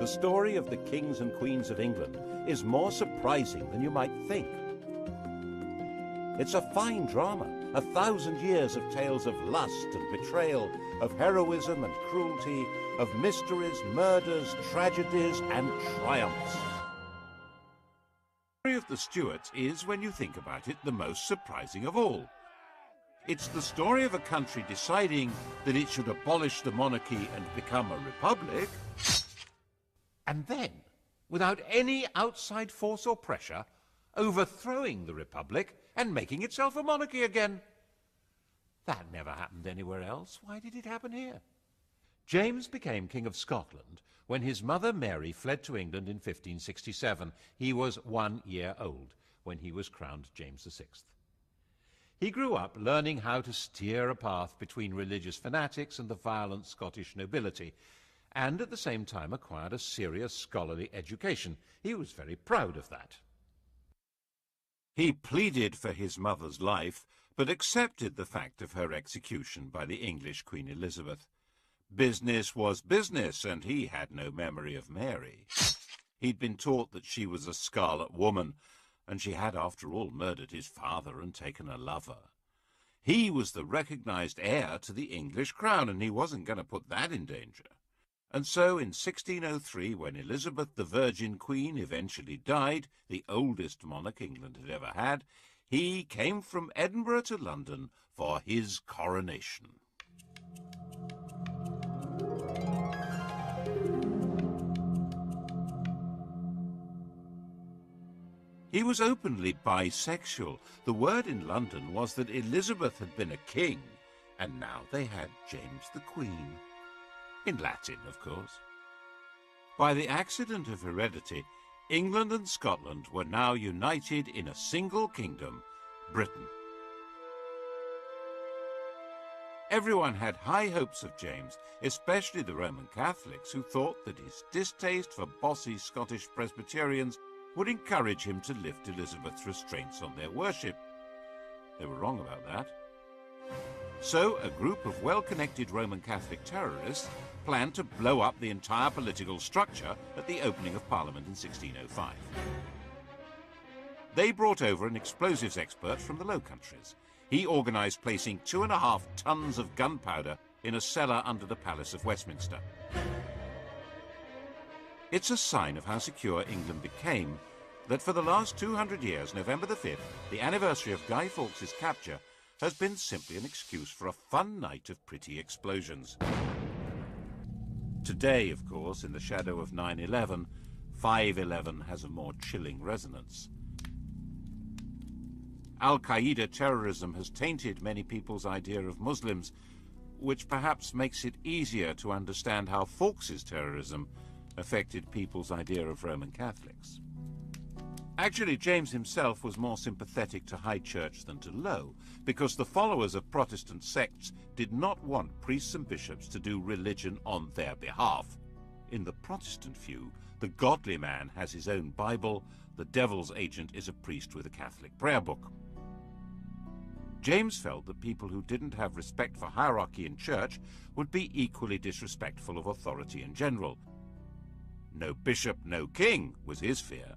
The story of the kings and queens of England is more surprising than you might think. It's a fine drama, 1,000 years of tales of lust and betrayal, of heroism and cruelty, of mysteries, murders, tragedies, and triumphs. The story of the Stuarts is, when you think about it, the most surprising of all. It's the story of a country deciding that it should abolish the monarchy and become a republic, and then, without any outside force or pressure, overthrowing the republic and making itself a monarchy again. That never happened anywhere else. Why did it happen here? James became King of Scotland when his mother Mary fled to England in 1567. He was 1 year old when he was crowned James VI. He grew up learning how to steer a path between religious fanatics and the violent Scottish nobility, and at the same time acquired a serious scholarly education. He was very proud of that. He pleaded for his mother's life, but accepted the fact of her execution by the English Queen Elizabeth. Business was business, and he had no memory of Mary. He'd been taught that she was a scarlet woman, and she had, after all, murdered his father and taken a lover. He was the recognized heir to the English crown, and he wasn't going to put that in danger. And so in 1603, when Elizabeth the Virgin Queen eventually died, the oldest monarch England had ever had, he came from Edinburgh to London for his coronation. He was openly bisexual. The word in London was that Elizabeth had been a king, and now they had James the Queen. In Latin, of course. By the accident of heredity, England and Scotland were now united in a single kingdom, Britain. Everyone had high hopes of James, especially the Roman Catholics, who thought that his distaste for bossy Scottish Presbyterians would encourage him to lift Elizabeth's restraints on their worship. They were wrong about that. So a group of well-connected Roman Catholic terrorists planned to blow up the entire political structure at the opening of Parliament in 1605. They brought over an explosives expert from the Low Countries. He organised placing 2.5 tons of gunpowder in a cellar under the Palace of Westminster. It's a sign of how secure England became that for the last 200 years, November the 5th, the anniversary of Guy Fawkes' capture, has been simply an excuse for a fun night of pretty explosions. Today, of course, in the shadow of 9/11, 5/11 has a more chilling resonance. Al-Qaeda terrorism has tainted many people's idea of Muslims, which perhaps makes it easier to understand how Fawkes' terrorism affected people's idea of Roman Catholics. Actually, James himself was more sympathetic to high church than to low, because the followers of Protestant sects did not want priests and bishops to do religion on their behalf. In the Protestant view, the godly man has his own Bible, the devil's agent is a priest with a Catholic prayer book. James felt that people who didn't have respect for hierarchy in church would be equally disrespectful of authority in general. No bishop, no king was his fear.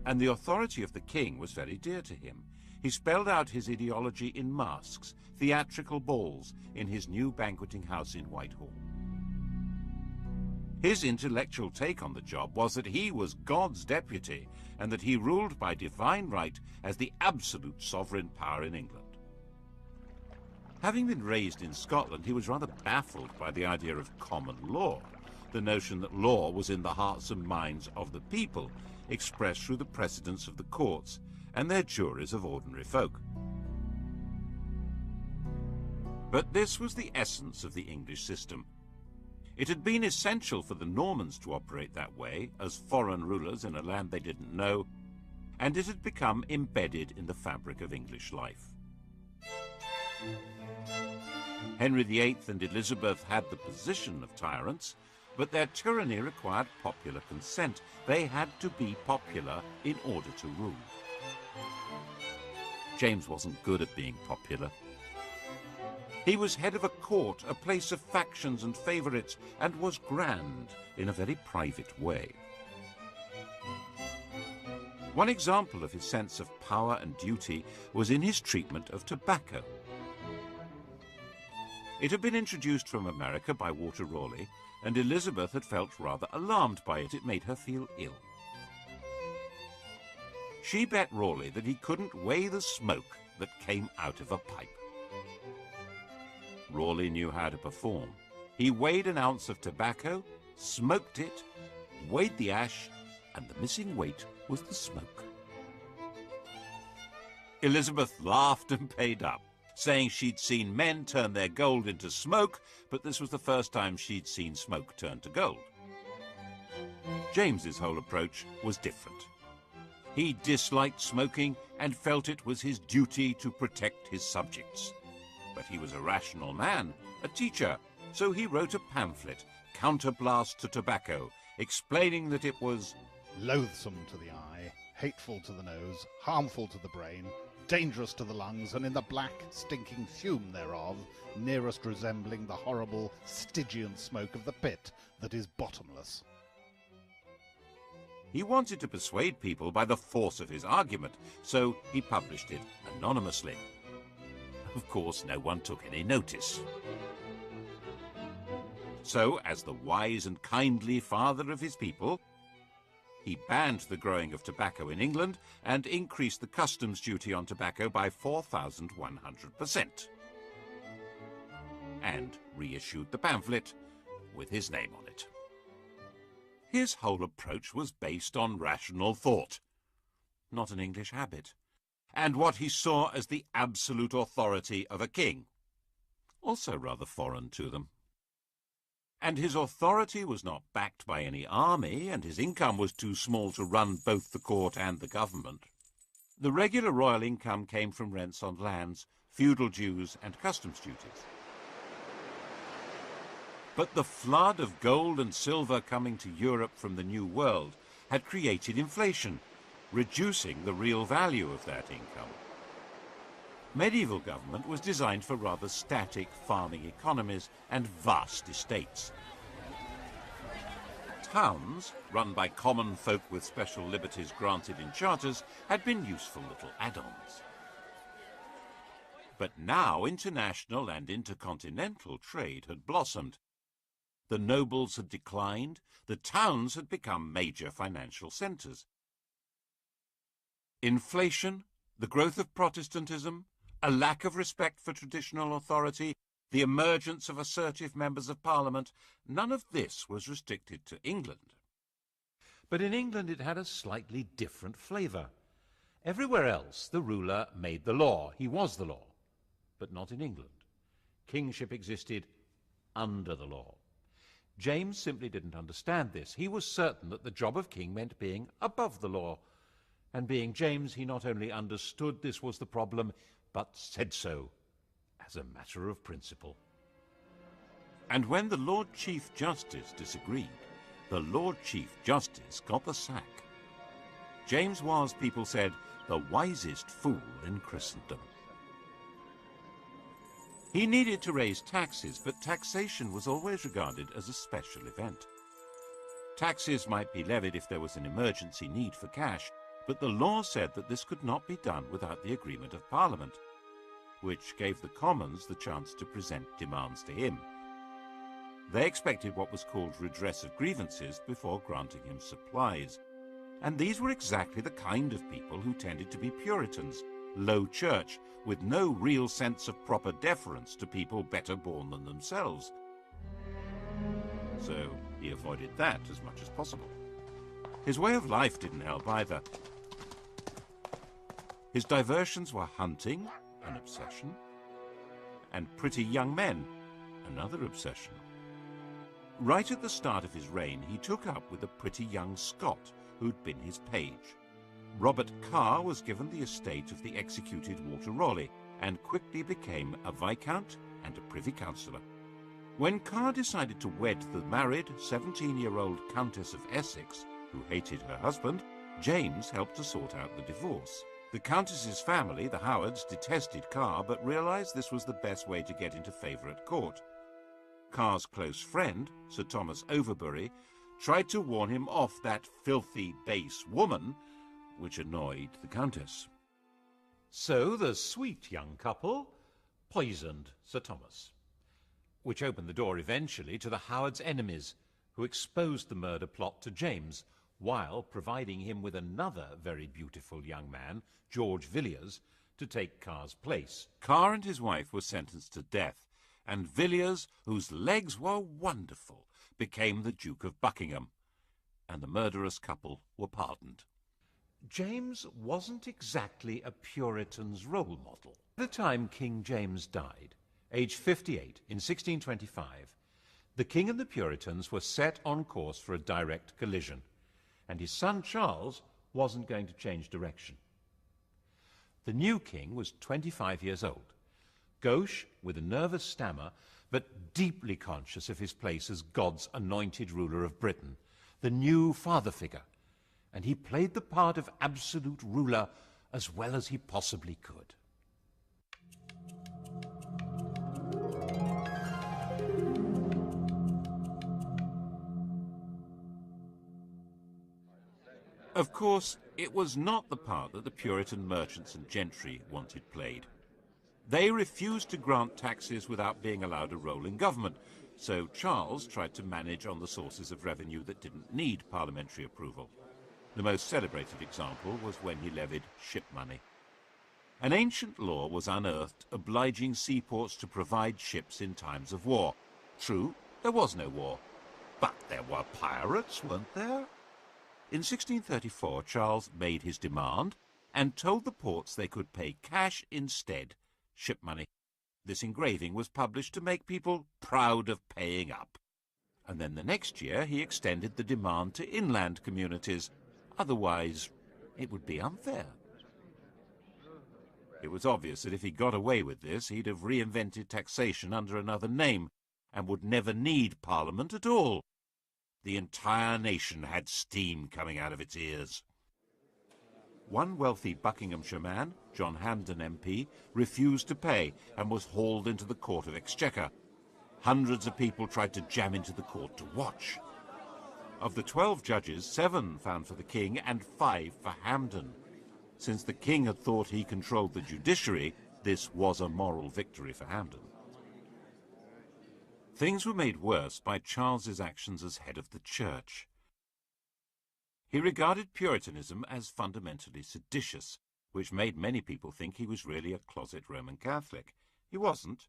And the authority of the king was very dear to him. He spelled out his ideology in masks, theatrical balls, in his new banqueting house in Whitehall. His intellectual take on the job was that he was God's deputy, and that he ruled by divine right as the absolute sovereign power in England. Having been raised in Scotland, he was rather baffled by the idea of common law, the notion that law was in the hearts and minds of the people, expressed through the precedents of the courts and their juries of ordinary folk. But this was the essence of the English system. It had been essential for the Normans to operate that way, as foreign rulers in a land they didn't know, and it had become embedded in the fabric of English life. Henry VIII and Elizabeth had the position of tyrants, but their tyranny required popular consent. They had to be popular in order to rule. James wasn't good at being popular. He was head of a court, a place of factions and favourites, and was grand in a very private way. One example of his sense of power and duty was in his treatment of tobacco. It had been introduced from America by Walter Raleigh, and Elizabeth had felt rather alarmed by it. It made her feel ill. She bet Raleigh that he couldn't weigh the smoke that came out of a pipe. Raleigh knew how to perform. He weighed an ounce of tobacco, smoked it, weighed the ash, and the missing weight was the smoke. Elizabeth laughed and paid up, saying she'd seen men turn their gold into smoke, but this was the first time she'd seen smoke turn to gold. James's whole approach was different. He disliked smoking and felt it was his duty to protect his subjects. But he was a rational man, a teacher, so he wrote a pamphlet, Counterblast to Tobacco, explaining that it was loathsome to the eye, hateful to the nose, harmful to the brain, dangerous to the lungs, and in the black, stinking fume thereof, nearest resembling the horrible Stygian smoke of the pit that is bottomless. He wanted to persuade people by the force of his argument, so he published it anonymously. Of course, no one took any notice. So, as the wise and kindly father of his people, he banned the growing of tobacco in England and increased the customs duty on tobacco by 4,100%. And reissued the pamphlet with his name on it. His whole approach was based on rational thought, not an English habit, and what he saw as the absolute authority of a king, also rather foreign to them. And his authority was not backed by any army, and his income was too small to run both the court and the government. The regular royal income came from rents on lands, feudal dues, and customs duties. But the flood of gold and silver coming to Europe from the New World had created inflation, reducing the real value of that income. Medieval government was designed for rather static farming economies and vast estates. Towns, run by common folk with special liberties granted in charters, had been useful little add-ons. But now international and intercontinental trade had blossomed. The nobles had declined, the towns had become major financial centres. Inflation, the growth of Protestantism, a lack of respect for traditional authority, the emergence of assertive members of Parliament, none of this was restricted to England. But in England it had a slightly different flavour. Everywhere else the ruler made the law, he was the law, but not in England. Kingship existed under the law. James simply didn't understand this. He was certain that the job of king meant being above the law, and being James, he not only understood this was the problem, but said so, as a matter of principle. And when the Lord Chief Justice disagreed, the Lord Chief Justice got the sack. James was, people said, the wisest fool in Christendom. He needed to raise taxes, but taxation was always regarded as a special event. Taxes might be levied if there was an emergency need for cash, but the law said that this could not be done without the agreement of Parliament, which gave the Commons the chance to present demands to him. They expected what was called redress of grievances before granting him supplies, and these were exactly the kind of people who tended to be Puritans, low church, with no real sense of proper deference to people better born than themselves. So he avoided that as much as possible. His way of life didn't help either. His diversions were hunting, an obsession, and pretty young men, another obsession. Right at the start of his reign, he took up with a pretty young Scot who'd been his page. Robert Carr was given the estate of the executed Walter Raleigh and quickly became a viscount and a privy councillor. When Carr decided to wed the married 17-year-old Countess of Essex, who hated her husband, James helped to sort out the divorce. The Countess's family, the Howards, detested Carr, but realised this was the best way to get into favour at court. Carr's close friend, Sir Thomas Overbury, tried to warn him off that filthy, base woman, which annoyed the Countess. So the sweet young couple poisoned Sir Thomas, which opened the door eventually to the Howards' enemies, who exposed the murder plot to James, while providing him with another very beautiful young man, George Villiers, to take Carr's place. Carr and his wife were sentenced to death, and Villiers, whose legs were wonderful, became the Duke of Buckingham, and the murderous couple were pardoned. James wasn't exactly a Puritan's role model. By the time King James died, aged 58, in 1625, the King and the Puritans were set on course for a direct collision, and his son Charles wasn't going to change direction. The new king was 25 years old, gauche with a nervous stammer, but deeply conscious of his place as God's anointed ruler of Britain, the new father figure, and he played the part of absolute ruler as well as he possibly could. Of course, it was not the part that the Puritan merchants and gentry wanted played. They refused to grant taxes without being allowed a role in government, so Charles tried to manage on the sources of revenue that didn't need parliamentary approval. The most celebrated example was when he levied ship money. An ancient law was unearthed obliging seaports to provide ships in times of war. True, there was no war, but there were pirates, weren't there? In 1634, Charles made his demand and told the ports they could pay cash instead, ship money. This engraving was published to make people proud of paying up. And then the next year he extended the demand to inland communities. Otherwise, it would be unfair. It was obvious that if he got away with this, he'd have reinvented taxation under another name and would never need Parliament at all. The entire nation had steam coming out of its ears. One wealthy Buckinghamshire man, John Hampden MP, refused to pay and was hauled into the Court of Exchequer. Hundreds of people tried to jam into the court to watch. Of the 12 judges, 7 found for the king and 5 for Hampden. Since the king had thought he controlled the judiciary, this was a moral victory for Hampden. Things were made worse by Charles's actions as head of the church. He regarded Puritanism as fundamentally seditious, which made many people think he was really a closet Roman Catholic. He wasn't,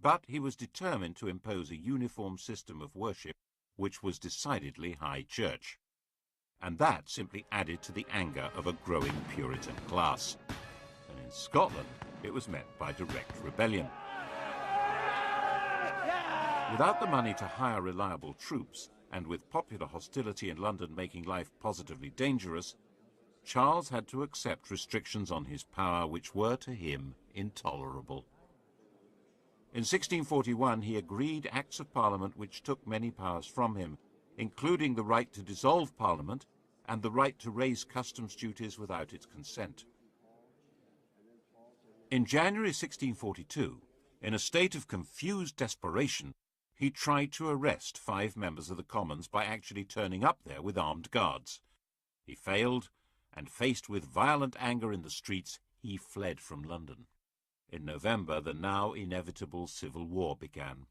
but he was determined to impose a uniform system of worship which was decidedly high church. And that simply added to the anger of a growing Puritan class. And in Scotland, it was met by direct rebellion. Without the money to hire reliable troops, and with popular hostility in London making life positively dangerous, Charles had to accept restrictions on his power which were to him intolerable. In 1641 he agreed Acts of Parliament which took many powers from him, including the right to dissolve Parliament and the right to raise customs duties without its consent. In January 1642, in a state of confused desperation, he tried to arrest 5 members of the Commons by actually turning up there with armed guards. He failed, and faced with violent anger in the streets, he fled from London. In November, the now inevitable civil war began.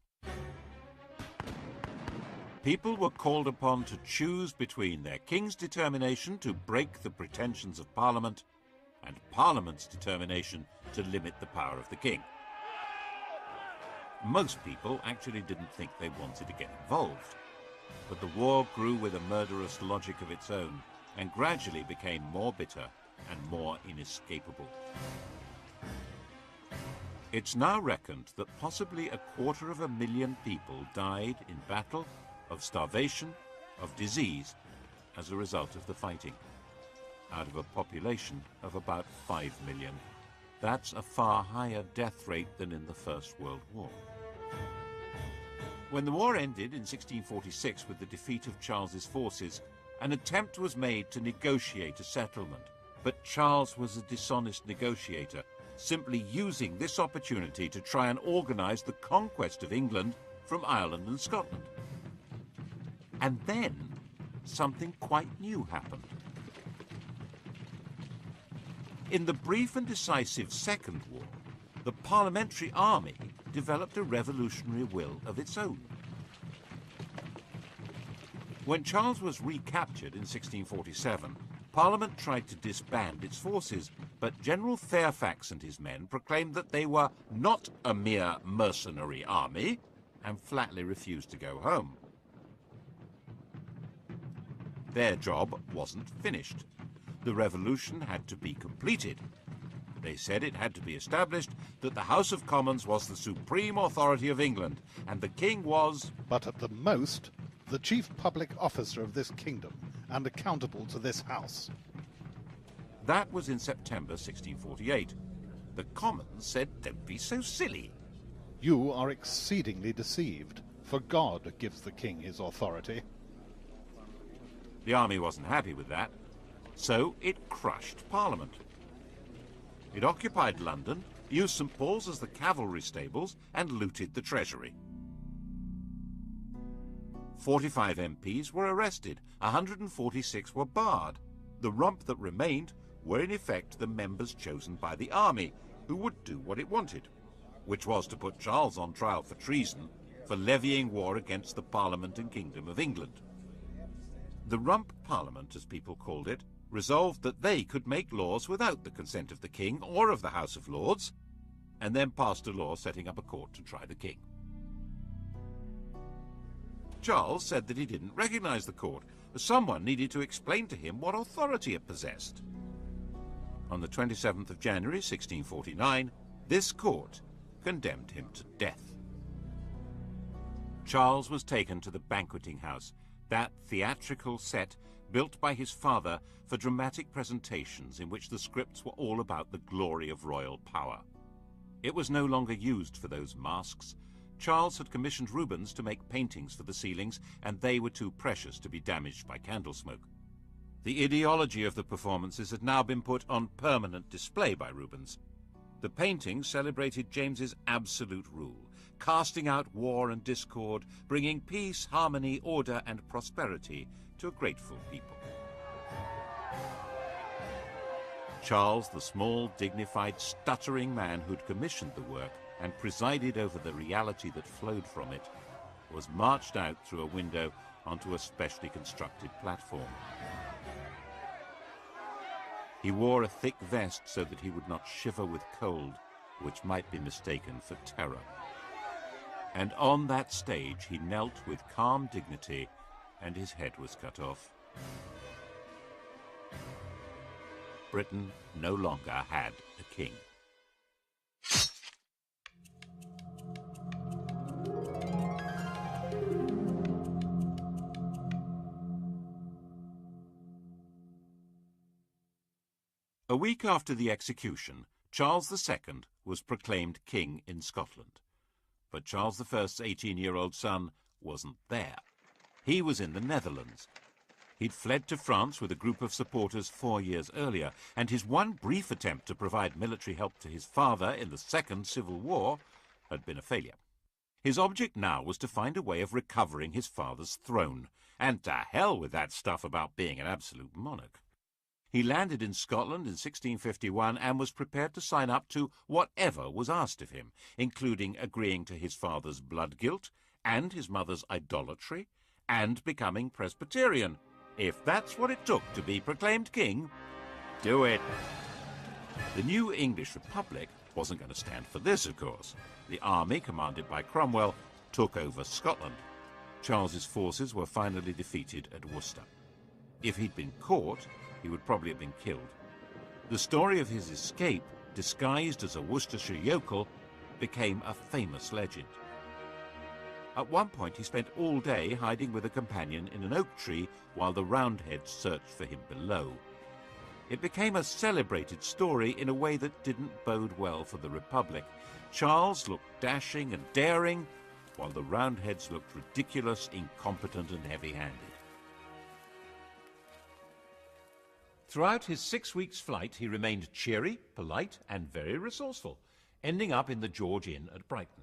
People were called upon to choose between their king's determination to break the pretensions of Parliament and Parliament's determination to limit the power of the king. Most people actually didn't think they wanted to get involved, but the war grew with a murderous logic of its own and gradually became more bitter and more inescapable. It's now reckoned that possibly 250,000 people died in battle, of starvation, of disease, as a result of the fighting, out of a population of about 5 million. That's a far higher death rate than in the First World War. When the war ended in 1646 with the defeat of Charles's forces, an attempt was made to negotiate a settlement. But Charles was a dishonest negotiator, simply using this opportunity to try and organise the conquest of England from Ireland and Scotland. And then something quite new happened. In the brief and decisive Second War, the Parliamentary Army developed a revolutionary will of its own. When Charles was recaptured in 1647, Parliament tried to disband its forces, but General Fairfax and his men proclaimed that they were not a mere mercenary army and flatly refused to go home. Their job wasn't finished. The revolution had to be completed. They said it had to be established that the House of Commons was the supreme authority of England, and the king was, but at the most, the chief public officer of this kingdom, and accountable to this house. That was in September 1648. The Commons said, "Don't be so silly." You are exceedingly deceived, for God gives the king his authority. The army wasn't happy with that, so it crushed Parliament. It occupied London, used St. Paul's as the cavalry stables, and looted the treasury. 45 MPs were arrested, 146 were barred. The rump that remained were in effect the members chosen by the army, who would do what it wanted, which was to put Charles on trial for treason, for levying war against the Parliament and Kingdom of England. The Rump Parliament, as people called it, resolved that they could make laws without the consent of the king or of the House of Lords, and then passed a law setting up a court to try the king. Charles said that he didn't recognize the court, as someone needed to explain to him what authority it possessed. On the 27th of January 1649, this court condemned him to death. Charles was taken to the banqueting house, that theatrical set built by his father for dramatic presentations in which the scripts were all about the glory of royal power. It was no longer used for those masks. Charles had commissioned Rubens to make paintings for the ceilings, and they were too precious to be damaged by candle smoke. The ideology of the performances had now been put on permanent display by Rubens. The paintings celebrated James's absolute rule, casting out war and discord, bringing peace, harmony, order, and prosperity to a grateful people. Charles, the small, dignified, stuttering man who'd commissioned the work and presided over the reality that flowed from it, was marched out through a window onto a specially constructed platform. He wore a thick vest so that he would not shiver with cold, which might be mistaken for terror. And on that stage he knelt with calm dignity, and his head was cut off. Britain no longer had a king. A week after the execution, Charles II was proclaimed king in Scotland. But Charles I's 18-year-old son wasn't there. He was in the Netherlands. He'd fled to France with a group of supporters 4 years earlier, and his one brief attempt to provide military help to his father in the Second Civil War had been a failure. His object now was to find a way of recovering his father's throne, and to hell with that stuff about being an absolute monarch. He landed in Scotland in 1651 and was prepared to sign up to whatever was asked of him, including agreeing to his father's blood guilt and his mother's idolatry, and becoming Presbyterian. If that's what it took to be proclaimed king, do it. The new English Republic wasn't going to stand for this, of course. The army, commanded by Cromwell, took over Scotland. Charles's forces were finally defeated at Worcester. If he'd been caught, he would probably have been killed. The story of his escape, disguised as a Worcestershire yokel, became a famous legend. At one point, he spent all day hiding with a companion in an oak tree while the Roundheads searched for him below. It became a celebrated story in a way that didn't bode well for the Republic. Charles looked dashing and daring, while the Roundheads looked ridiculous, incompetent, and heavy-handed. Throughout his 6 weeks' flight, he remained cheery, polite, and very resourceful, ending up in the George Inn at Brighton.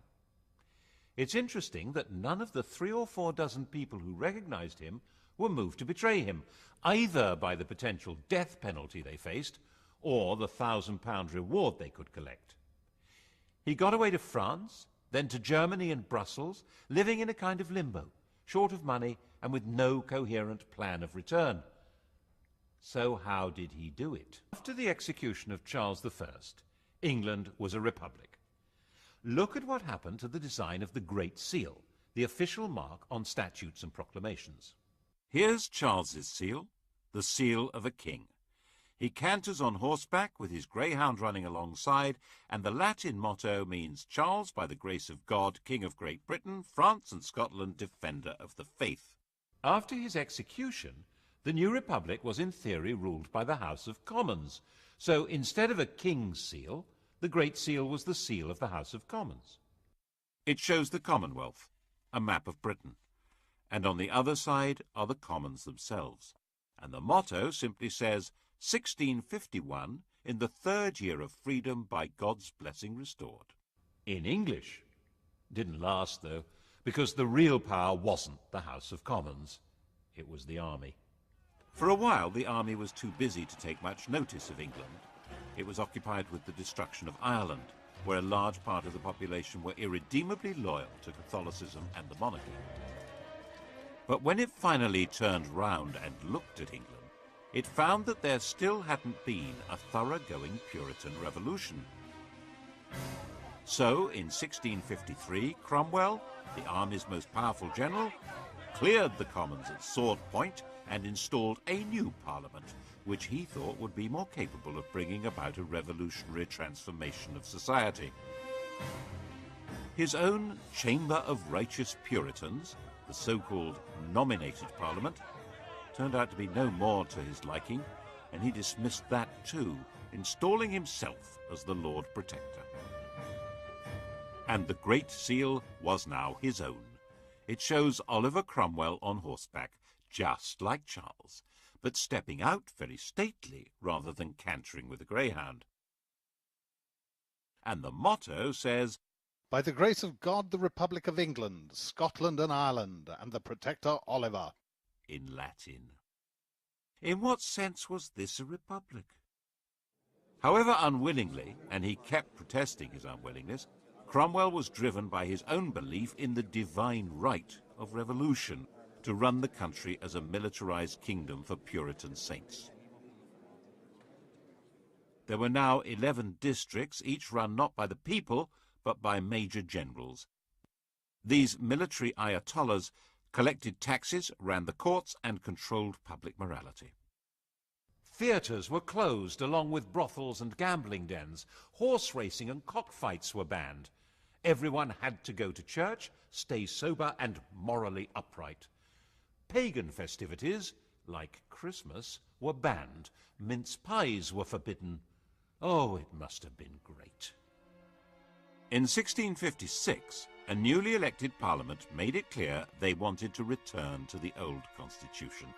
It's interesting that none of the 3 or 4 dozen people who recognized him were moved to betray him, either by the potential death penalty they faced or the £1,000 reward they could collect. He got away to France, then to Germany and Brussels, living in a kind of limbo, short of money and with no coherent plan of return. So how did he do it? After the execution of Charles I, England was a republic. Look at what happened to the design of the Great Seal, the official mark on statutes and proclamations. Here's Charles's seal, the seal of a king. He canters on horseback with his greyhound running alongside, and the Latin motto means Charles, by the grace of God, King of Great Britain, France and Scotland, defender of the faith. After his execution, the new republic was in theory ruled by the House of Commons. So instead of a king's seal, the Great Seal was the seal of the House of Commons. It shows the Commonwealth, a map of Britain, and on the other side are the Commons themselves. And the motto simply says, 1651, in the 3rd year of freedom, by God's blessing restored. In English. Didn't last, though, because the real power wasn't the House of Commons. It was the army. For a while, the army was too busy to take much notice of England. It was occupied with the destruction of Ireland, where a large part of the population were irredeemably loyal to Catholicism and the monarchy. But when it finally turned round and looked at England, it found that there still hadn't been a thoroughgoing Puritan revolution. So, in 1653, Cromwell, the army's most powerful general, cleared the Commons at sword point and installed a new parliament, which he thought would be more capable of bringing about a revolutionary transformation of society. His own Chamber of Righteous Puritans, the so-called nominated parliament, turned out to be no more to his liking, and he dismissed that too, installing himself as the Lord Protector. And the Great Seal was now his own. It shows Oliver Cromwell on horseback, just like Charles, but stepping out very stately rather than cantering with a greyhound. And the motto says, "By the grace of God, the Republic of England, Scotland and Ireland, and the Protector Oliver," in Latin. In what sense was this a republic? However unwillingly, and he kept protesting his unwillingness, Cromwell was driven by his own belief in the divine right of revolution to run the country as a militarized kingdom for Puritan saints. There were now 11 districts, each run not by the people, but by major generals. These military ayatollahs collected taxes, ran the courts, and controlled public morality. Theatres were closed, along with brothels and gambling dens. Horse racing and cockfights were banned. Everyone had to go to church, stay sober and morally upright. Pagan festivities, like Christmas, were banned. Mince pies were forbidden. Oh, it must have been great. In 1656, a newly elected parliament made it clear they wanted to return to the old constitution.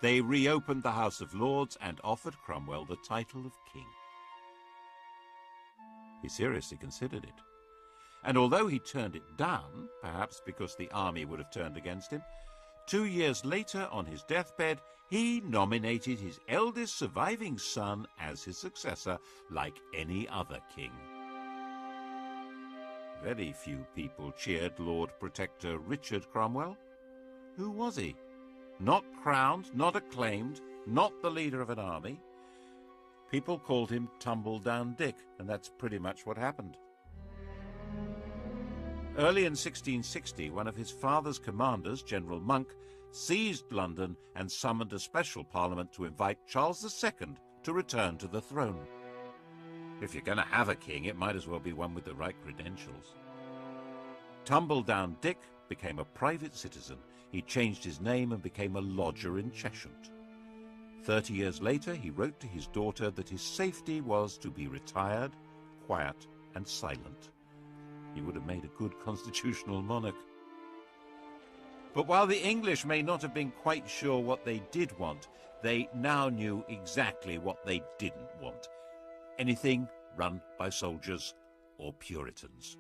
They reopened the House of Lords and offered Cromwell the title of king. He seriously considered it. And although he turned it down, perhaps because the army would have turned against him, 2 years later, on his deathbed, he nominated his eldest surviving son as his successor, like any other king. Very few people cheered Lord Protector Richard Cromwell. Who was he? Not crowned, not acclaimed, not the leader of an army. People called him Tumble-Down Dick, and that's pretty much what happened. Early in 1660, one of his father's commanders, General Monk, seized London and summoned a special parliament to invite Charles II to return to the throne. If you're going to have a king, it might as well be one with the right credentials. Tumble-Down Dick became a private citizen. He changed his name and became a lodger in Cheshire. 30 years later, he wrote to his daughter that his safety was to be retired, quiet, and silent. He would have made a good constitutional monarch. But while the English may not have been quite sure what they did want, they now knew exactly what they didn't want. Anything run by soldiers or Puritans.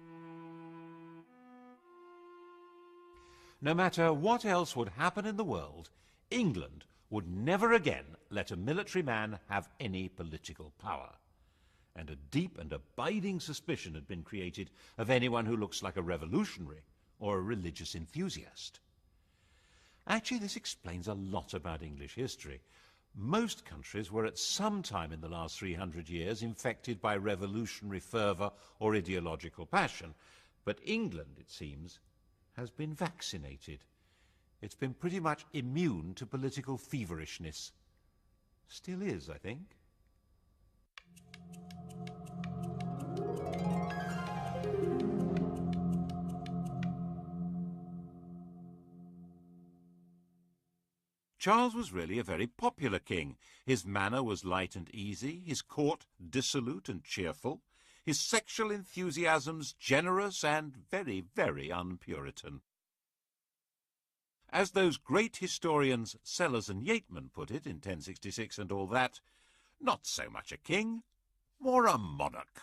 No matter what else would happen in the world, England would never again let a military man have any political power. And a deep and abiding suspicion had been created of anyone who looks like a revolutionary or a religious enthusiast. Actually, this explains a lot about English history. Most countries were at some time in the last 300 years infected by revolutionary fervour or ideological passion. But England, it seems, has been vaccinated. It's been pretty much immune to political feverishness. Still is, I think. Charles was really a very popular king. His manner was light and easy, his court dissolute and cheerful, his sexual enthusiasms generous and very, very un-Puritan. As those great historians Sellers and Yeatman put it in 1066 and all that, not so much a king, more a monarch.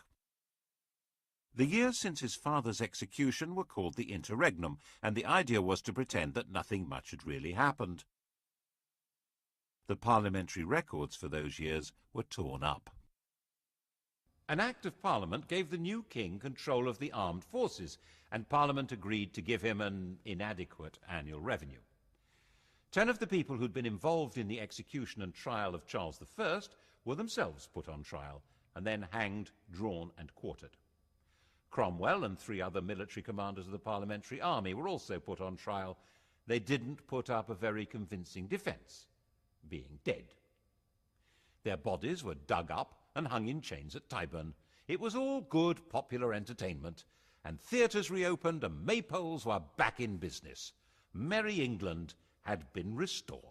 The years since his father's execution were called the Interregnum, and the idea was to pretend that nothing much had really happened. The parliamentary records for those years were torn up. An Act of Parliament gave the new king control of the armed forces, and Parliament agreed to give him an inadequate annual revenue. 10 of the people who'd been involved in the execution and trial of Charles I were themselves put on trial, and then hanged, drawn and quartered. Cromwell and 3 other military commanders of the parliamentary army were also put on trial. They didn't put up a very convincing defence, being dead. Their bodies were dug up and hung in chains at Tyburn. It was all good popular entertainment, and theatres reopened and maypoles were back in business. Merry England had been restored.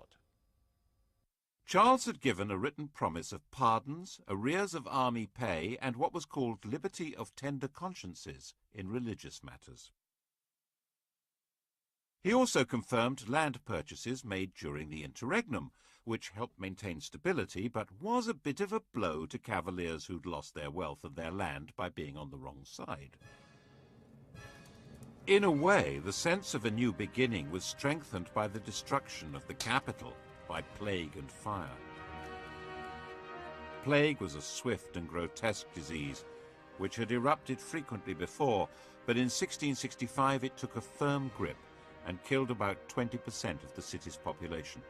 Charles had given a written promise of pardons, arrears of army pay, and what was called liberty of tender consciences in religious matters. He also confirmed land purchases made during the Interregnum, which helped maintain stability, but was a bit of a blow to cavaliers who'd lost their wealth and their land by being on the wrong side. In a way, the sense of a new beginning was strengthened by the destruction of the capital by plague and fire. Plague was a swift and grotesque disease, which had erupted frequently before, but in 1665 it took a firm grip and killed about 20% of the city's population.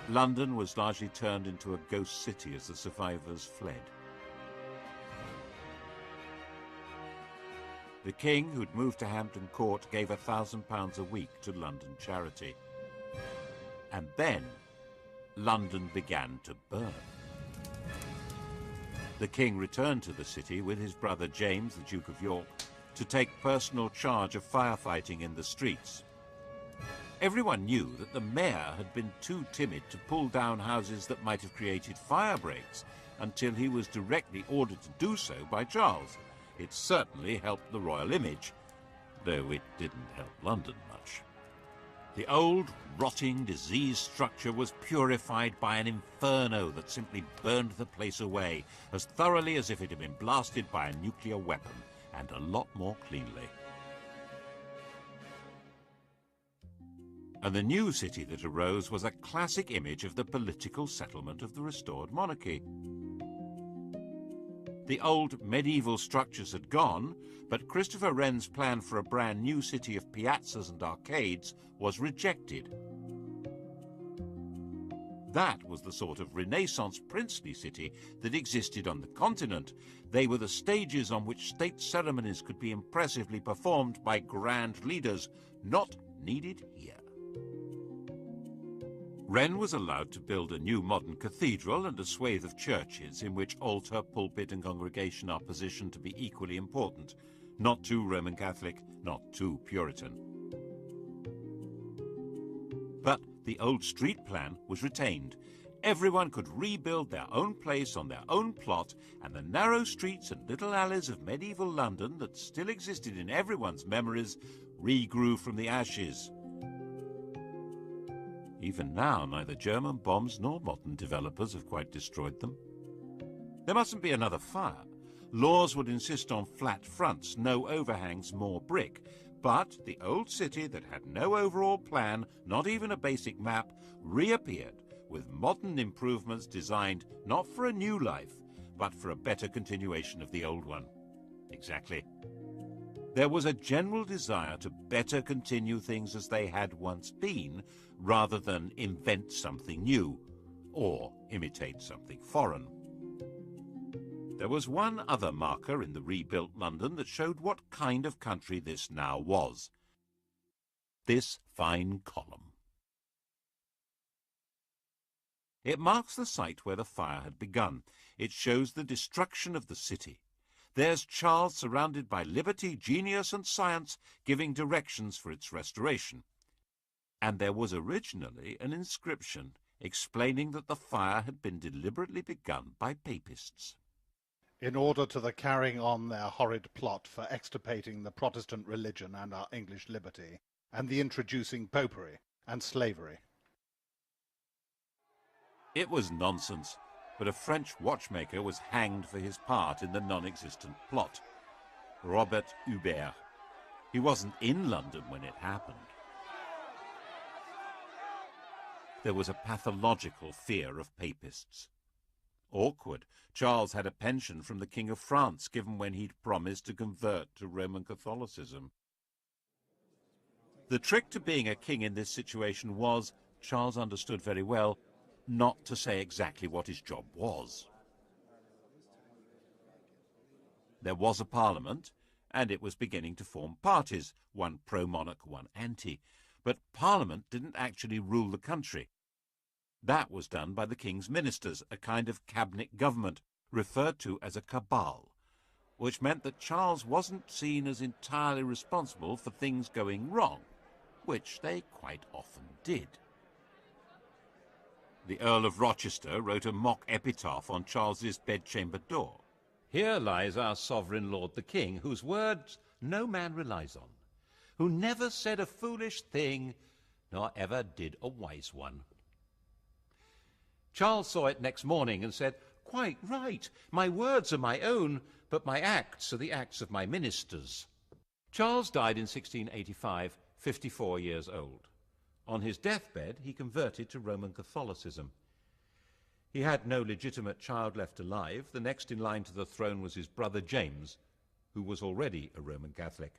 London was largely turned into a ghost city as the survivors fled. The king, who'd moved to Hampton Court, gave £1,000 a week to London charity. And then London began to burn. The king returned to the city with his brother James, the Duke of York, to take personal charge of firefighting in the streets. Everyone knew that the mayor had been too timid to pull down houses that might have created fire breaks until he was directly ordered to do so by Charles. It certainly helped the royal image, though it didn't help London much. The old, rotting, diseased structure was purified by an inferno that simply burned the place away as thoroughly as if it had been blasted by a nuclear weapon, and a lot more cleanly. And the new city that arose was a classic image of the political settlement of the restored monarchy. The old medieval structures had gone, but Christopher Wren's plan for a brand new city of piazzas and arcades was rejected. That was the sort of Renaissance princely city that existed on the continent. They were the stages on which state ceremonies could be impressively performed by grand leaders, not needed here. Wren was allowed to build a new modern cathedral and a swathe of churches in which altar, pulpit and congregation are positioned to be equally important, not too Roman Catholic, not too Puritan. But the old street plan was retained. Everyone could rebuild their own place on their own plot, and the narrow streets and little alleys of medieval London that still existed in everyone's memories regrew from the ashes, Even now, neither German bombs nor modern developers have quite destroyed them. There mustn't be another fire. Laws would insist on flat fronts, no overhangs, more brick. But the old city that had no overall plan, not even a basic map, reappeared with modern improvements designed not for a new life, but for a better continuation of the old one. Exactly. There was a general desire to better continue things as they had once been, rather than invent something new, or imitate something foreign. There was one other marker in the rebuilt London that showed what kind of country this now was. This fine column. It marks the site where the fire had begun. It shows the destruction of the city. There's Charles surrounded by liberty, genius and science, giving directions for its restoration. And there was originally an inscription explaining that the fire had been deliberately begun by papists. In order to the carrying on their horrid plot for extirpating the Protestant religion and our English liberty, and the introducing popery and slavery. It was nonsense, but a French watchmaker was hanged for his part in the non-existent plot. Robert Hubert. He wasn't in London when it happened. There was a pathological fear of papists. Awkward. Charles had a pension from the King of France given when he'd promised to convert to Roman Catholicism. The trick to being a king in this situation was, Charles understood very well, not to say exactly what his job was. There was a parliament, and it was beginning to form parties, one pro-monarch, one anti. But Parliament didn't actually rule the country. That was done by the king's ministers, a kind of cabinet government, referred to as a cabal, which meant that Charles wasn't seen as entirely responsible for things going wrong, which they quite often did. The Earl of Rochester wrote a mock epitaph on Charles's bedchamber door. Here lies our sovereign lord the king, whose words no man relies on, who never said a foolish thing, nor ever did a wise one. Charles saw it next morning and said, "Quite right, my words are my own, but my acts are the acts of my ministers." Charles died in 1685, 54 years old. On his deathbed, he converted to Roman Catholicism. He had no legitimate child left alive. The next in line to the throne was his brother James, who was already a Roman Catholic.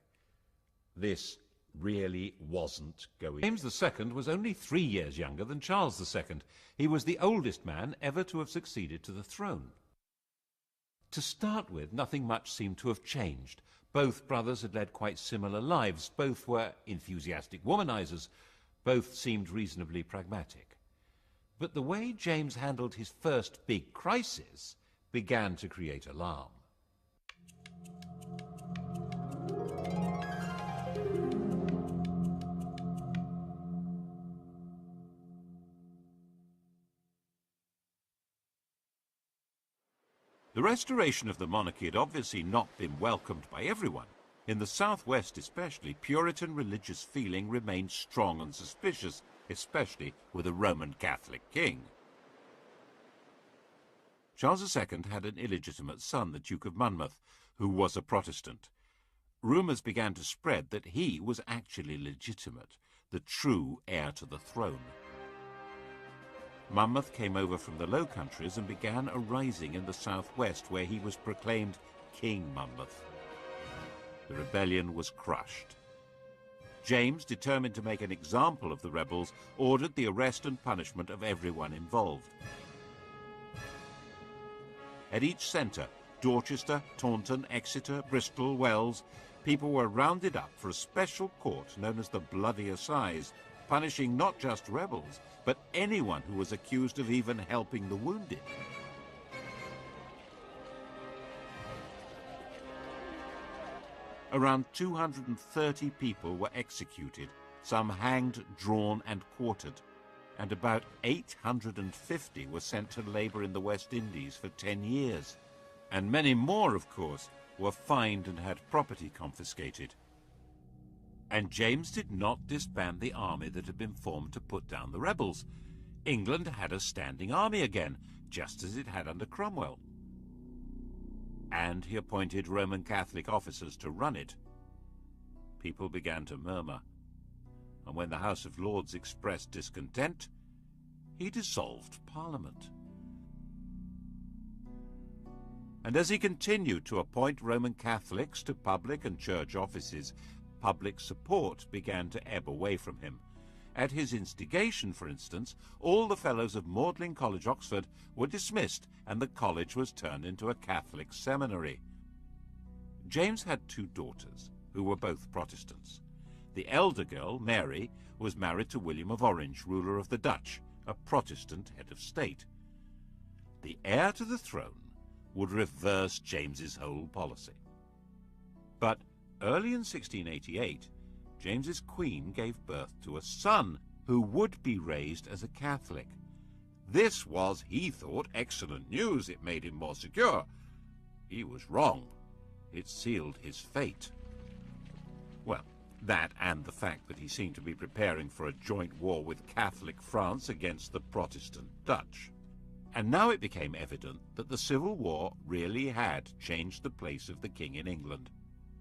This really wasn't going. James II was only 3 years younger than Charles II. He was the oldest man ever to have succeeded to the throne. To start with, nothing much seemed to have changed. Both brothers had led quite similar lives. Both were enthusiastic womanizers. Both seemed reasonably pragmatic. But the way James handled his first big crisis began to create alarm. The restoration of the monarchy had obviously not been welcomed by everyone. In the southwest especially, Puritan religious feeling remained strong and suspicious, especially with a Roman Catholic king. Charles II had an illegitimate son, the Duke of Monmouth, who was a Protestant. Rumours began to spread that he was actually legitimate, the true heir to the throne. Monmouth came over from the Low Countries and began a rising in the southwest, where he was proclaimed King Monmouth. The rebellion was crushed. James, determined to make an example of the rebels, ordered the arrest and punishment of everyone involved. At each centre, Dorchester, Taunton, Exeter, Bristol, Wells, people were rounded up for a special court known as the Bloody Assize, punishing not just rebels, but anyone who was accused of even helping the wounded. Around 230 people were executed, some hanged, drawn and quartered, and about 850 were sent to labour in the West Indies for 10 years. And many more, of course, were fined and had property confiscated. And James did not disband the army that had been formed to put down the rebels. England had a standing army again, just as it had under Cromwell. And he appointed Roman Catholic officers to run it. People began to murmur, and when the House of Lords expressed discontent, he dissolved Parliament. And as he continued to appoint Roman Catholics to public and church offices, public support began to ebb away from him. At his instigation, for instance, all the fellows of Magdalen College, Oxford, were dismissed, and the college was turned into a Catholic seminary. James had two daughters, who were both Protestants. The elder girl, Mary, was married to William of Orange, ruler of the Dutch, a Protestant head of state. The heir to the throne would reverse James's whole policy. But early in 1688, James's queen gave birth to a son who would be raised as a Catholic. This was, he thought, excellent news. It made him more secure. He was wrong. It sealed his fate. Well, that and the fact that he seemed to be preparing for a joint war with Catholic France against the Protestant Dutch. And now it became evident that the Civil War really had changed the place of the king in England.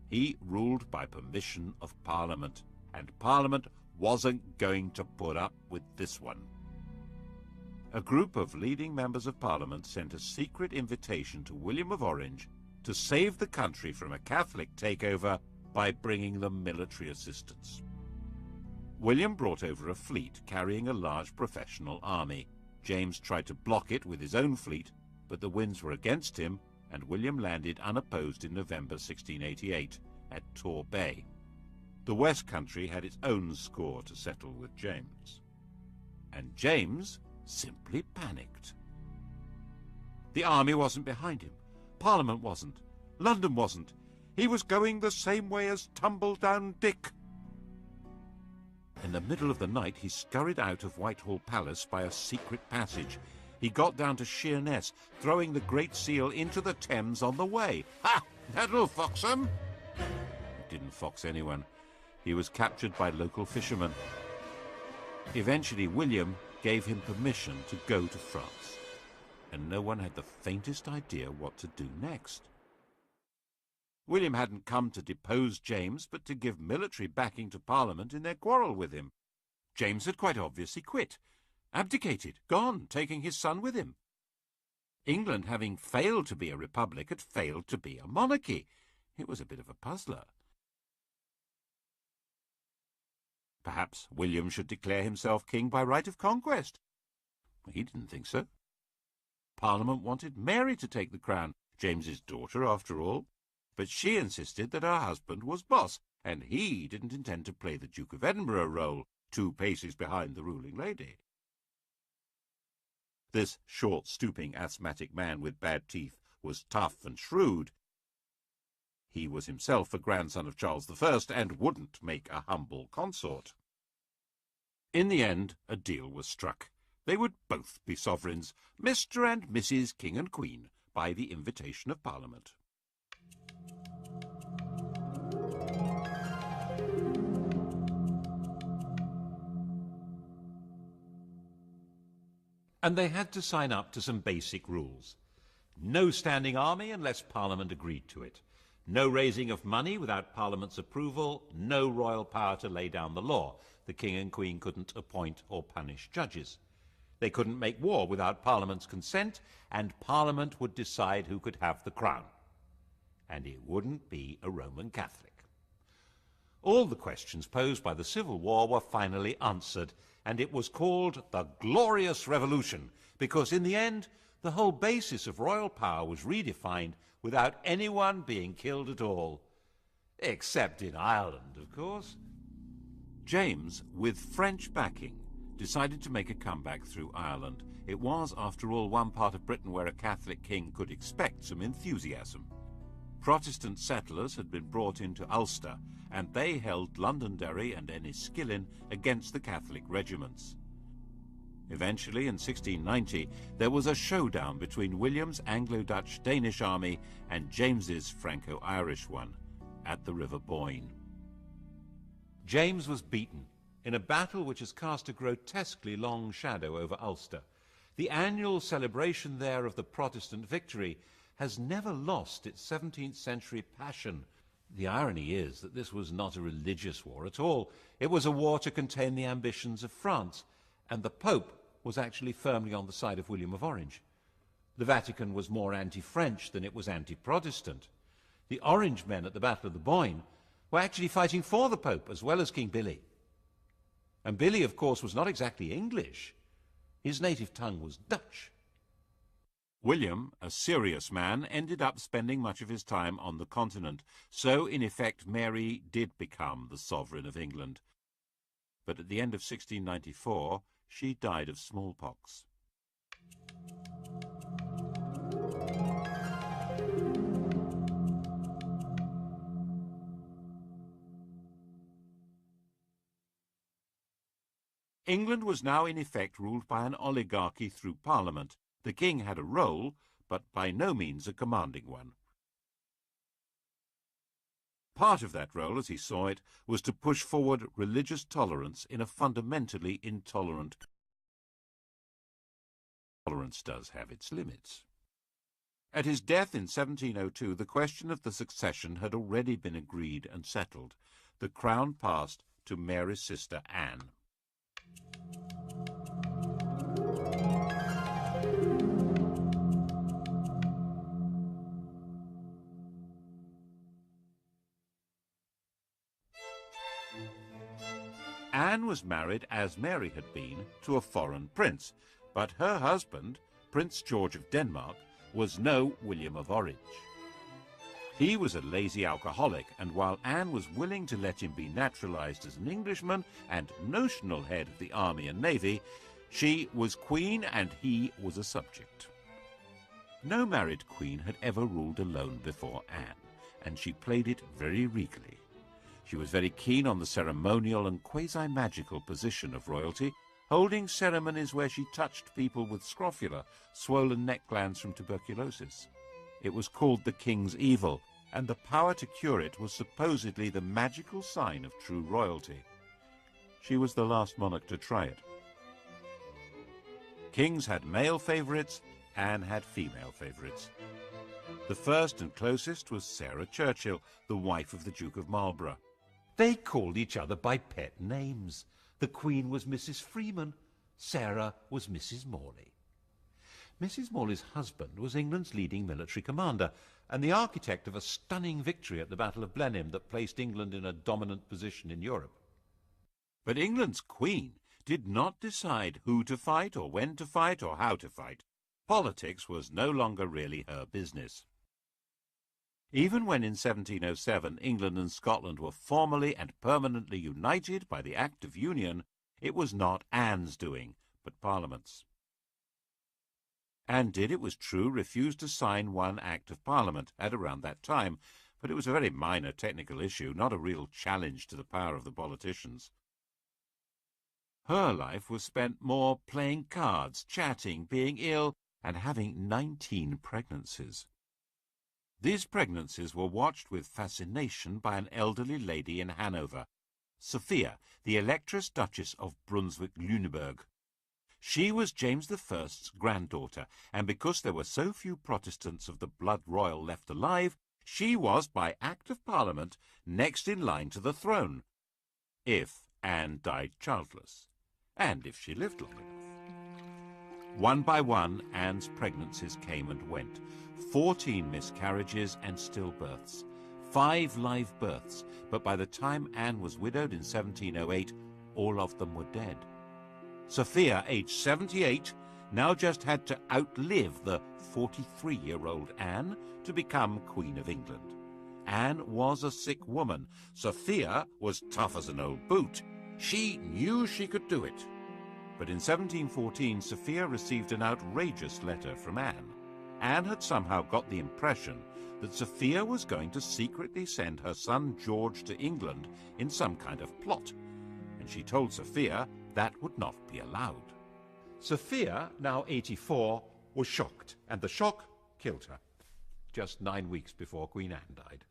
He ruled by permission of Parliament, and Parliament wasn't going to put up with this one. A group of leading members of Parliament sent a secret invitation to William of Orange to save the country from a Catholic takeover by bringing them military assistance. William brought over a fleet carrying a large professional army. James tried to block it with his own fleet, but the winds were against him, and William landed unopposed in November 1688 at Tor Bay. The West Country had its own score to settle with James. And James simply panicked. The army wasn't behind him. Parliament wasn't. London wasn't. He was going the same way as Tumbledown Dick. In the middle of the night, he scurried out of Whitehall Palace by a secret passage. He got down to Sheerness, throwing the Great Seal into the Thames on the way. Ha! That'll fox him! It didn't fox anyone. He was captured by local fishermen. Eventually, William gave him permission to go to France, and no one had the faintest idea what to do next. William hadn't come to depose James, but to give military backing to Parliament in their quarrel with him. James had quite obviously quit, abdicated, gone, taking his son with him. England, having failed to be a republic, had failed to be a monarchy. It was a bit of a puzzler. Perhaps William should declare himself king by right of conquest. He didn't think so. Parliament wanted Mary to take the crown, James's daughter after all. But she insisted that her husband was boss, and he didn't intend to play the Duke of Edinburgh role, 2 paces behind the ruling lady. This short, stooping, asthmatic man with bad teeth was tough and shrewd. He was himself a grandson of Charles I and wouldn't make a humble consort. In the end, a deal was struck. They would both be sovereigns, Mr. and Mrs. King and Queen, by the invitation of Parliament. And they had to sign up to some basic rules. No standing army unless Parliament agreed to it. No raising of money without Parliament's approval. No royal power to lay down the law. The King and Queen couldn't appoint or punish judges. They couldn't make war without Parliament's consent, and Parliament would decide who could have the crown. And it wouldn't be a Roman Catholic. All the questions posed by the Civil War were finally answered, and it was called the Glorious Revolution, because in the end, the whole basis of royal power was redefined without anyone being killed at all. Except in Ireland, of course. James, with French backing, decided to make a comeback through Ireland. It was, after all, one part of Britain where a Catholic king could expect some enthusiasm. Protestant settlers had been brought into Ulster, and they held Londonderry and Enniskillen against the Catholic regiments. Eventually, in 1690, there was a showdown between William's Anglo-Dutch-Danish army and James's Franco-Irish one at the River Boyne. James was beaten in a battle which has cast a grotesquely long shadow over Ulster. The annual celebration there of the Protestant victory has never lost its 17th century passion. The irony is that this was not a religious war at all. It was a war to contain the ambitions of France, and the Pope was actually firmly on the side of William of Orange. The Vatican was more anti-French than it was anti-Protestant. The Orange men at the Battle of the Boyne were actually fighting for the Pope as well as King Billy. And Billy, of course, was not exactly English. His native tongue was Dutch. William, a serious man, ended up spending much of his time on the continent, so in effect Mary did become the sovereign of England. But at the end of 1694, she died of smallpox. England was now in effect ruled by an oligarchy through Parliament. The king had a role, but by no means a commanding one. Part of that role, as he saw it, was to push forward religious tolerance in a fundamentally intolerant country. Tolerance does have its limits. At his death in 1702, the question of the succession had already been agreed and settled. The crown passed to Mary's sister Anne. Anne was married, as Mary had been, to a foreign prince, but her husband, Prince George of Denmark, was no William of Orange. He was a lazy alcoholic, and while Anne was willing to let him be naturalized as an Englishman and notional head of the army and navy, she was queen and he was a subject. No married queen had ever ruled alone before Anne, and she played it very regally. She was very keen on the ceremonial and quasi-magical position of royalty, holding ceremonies where she touched people with scrofula, swollen neck glands from tuberculosis. It was called the king's evil, and the power to cure it was supposedly the magical sign of true royalty. She was the last monarch to try it. Kings had male favourites, Anne had female favourites. The first and closest was Sarah Churchill, the wife of the Duke of Marlborough. They called each other by pet names. The Queen was Mrs. Freeman, Sarah was Mrs. Morley. Mrs. Morley's husband was England's leading military commander and the architect of a stunning victory at the Battle of Blenheim that placed England in a dominant position in Europe. But England's Queen did not decide who to fight or when to fight or how to fight. Politics was no longer really her business. Even when in 1707 England and Scotland were formally and permanently united by the Act of Union, it was not Anne's doing, but Parliament's. Anne did, it was true, refuse to sign one Act of Parliament at around that time, but it was a very minor technical issue, not a real challenge to the power of the politicians. Her life was spent more playing cards, chatting, being ill, and having 19 pregnancies. These pregnancies were watched with fascination by an elderly lady in Hanover, Sophia, the Electress Duchess of Brunswick-Lüneburg. She was James I's granddaughter, and because there were so few Protestants of the blood royal left alive, she was, by Act of Parliament, next in line to the throne, if Anne died childless, and if she lived long enough. One by one, Anne's pregnancies came and went. 14 miscarriages and stillbirths, 5 live births, but by the time Anne was widowed in 1708, all of them were dead. Sophia, aged 78, now just had to outlive the 43-year-old Anne to become Queen of England. Anne was a sick woman. Sophia was tough as an old boot. She knew she could do it. But in 1714, Sophia received an outrageous letter from Anne. Anne had somehow got the impression that Sophia was going to secretly send her son George to England in some kind of plot, and she told Sophia that would not be allowed. Sophia, now 84, was shocked, and the shock killed her, just 9 weeks before Queen Anne died.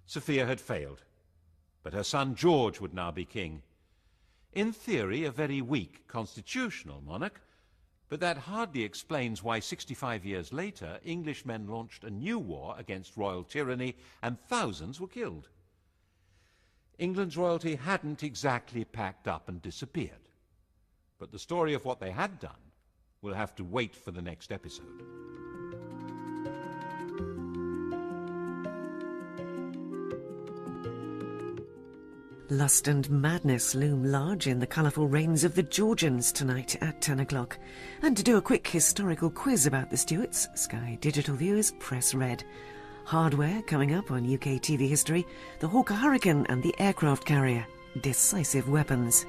Sophia had failed. But her son George would now be king. In theory, a very weak constitutional monarch, but that hardly explains why 65 years later Englishmen launched a new war against royal tyranny and thousands were killed. England's royalty hadn't exactly packed up and disappeared, but the story of what they had done will have to wait for the next episode. Lust and madness loom large in the colourful reigns of the Georgians tonight at 10 o'clock. And to do a quick historical quiz about the Stuarts, Sky Digital viewers press red. Hardware coming up on UK TV history, the Hawker Hurricane and the aircraft carrier, decisive weapons.